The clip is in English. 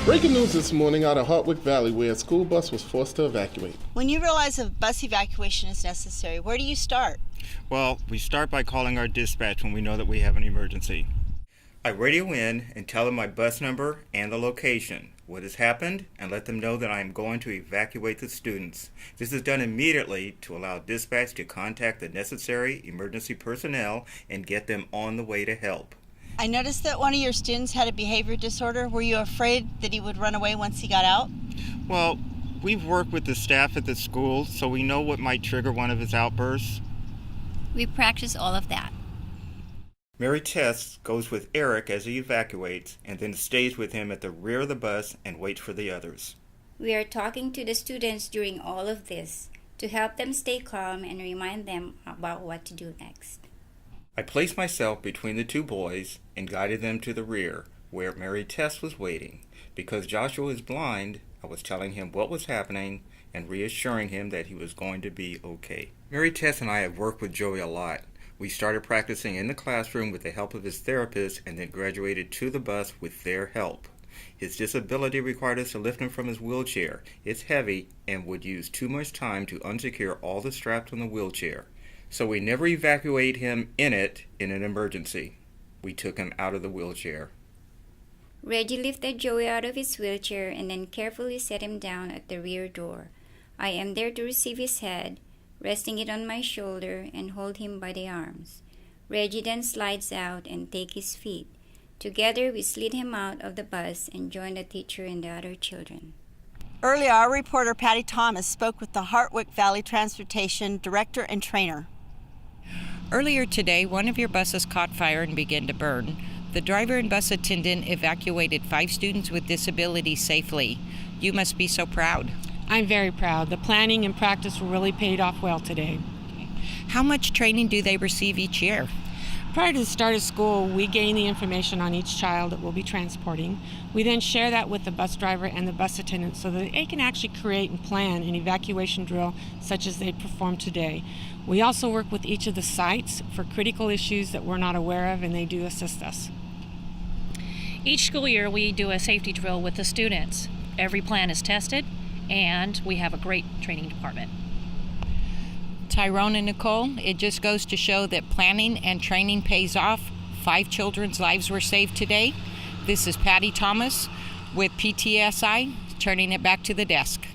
Breaking news this morning out of Hartwick Valley, where a school bus was forced to evacuate. When you realize a bus evacuation is necessary, where do you start? Well, we start by calling our dispatch when we know that we have an emergency. I radio in and tell them my bus number and the location, what has happened, and let them know that I am going to evacuate the students. This is done immediately to allow dispatch to contact the necessary emergency personnel and get them on the way to help. I noticed that one of your students had a behavior disorder. Were you afraid that he would run away once he got out? Well, we've worked with the staff at the school, so we know what might trigger one of his outbursts. We practice all of that. Mary Tess goes with Eric as he evacuates and then stays with him at the rear of the bus and waits for the others. We are talking to the students during all of this to help them stay calm and remind them about what to do next. I placed myself between the two boys and guided them to the rear, where Mary Tess was waiting. Because Joshua is blind, I was telling him what was happening and reassuring him that he was going to be okay. Mary Tess and I have worked with Joey a lot. We started practicing in the classroom with the help of his therapist and then graduated to the bus with their help. His disability required us to lift him from his wheelchair. It's heavy and would use too much time to unsecure all the straps on the wheelchair. So we never evacuate him in it in an emergency. We took him out of the wheelchair. Reggie lifted Joey out of his wheelchair and then carefully set him down at the rear door. I am there to receive his head, resting it on my shoulder and hold him by the arms. Reggie then slides out and takes his feet. Together we slid him out of the bus and joined the teacher and the other children. Earlier, our reporter Patty Thomas spoke with the Hartwick Valley Transportation Director and Trainer. Earlier today, one of your buses caught fire and began to burn. The driver and bus attendant evacuated 5 students with disabilities safely. You must be so proud. I'm very proud. The planning and practice really paid off well today. How much training do they receive each year? Prior to the start of school, we gain the information on each child that we'll be transporting. We then share that with the bus driver and the bus attendant so that they can actually create and plan an evacuation drill such as they performed today. We also work with each of the sites for critical issues that we're not aware of, and they do assist us. Each school year we do a safety drill with the students. Every plan is tested, and we have a great training department. Tyrone and Nicole, it just goes to show that planning and training pays off. 5 children's lives were saved today. This is Patty Thomas with PTSI, turning it back to the desk.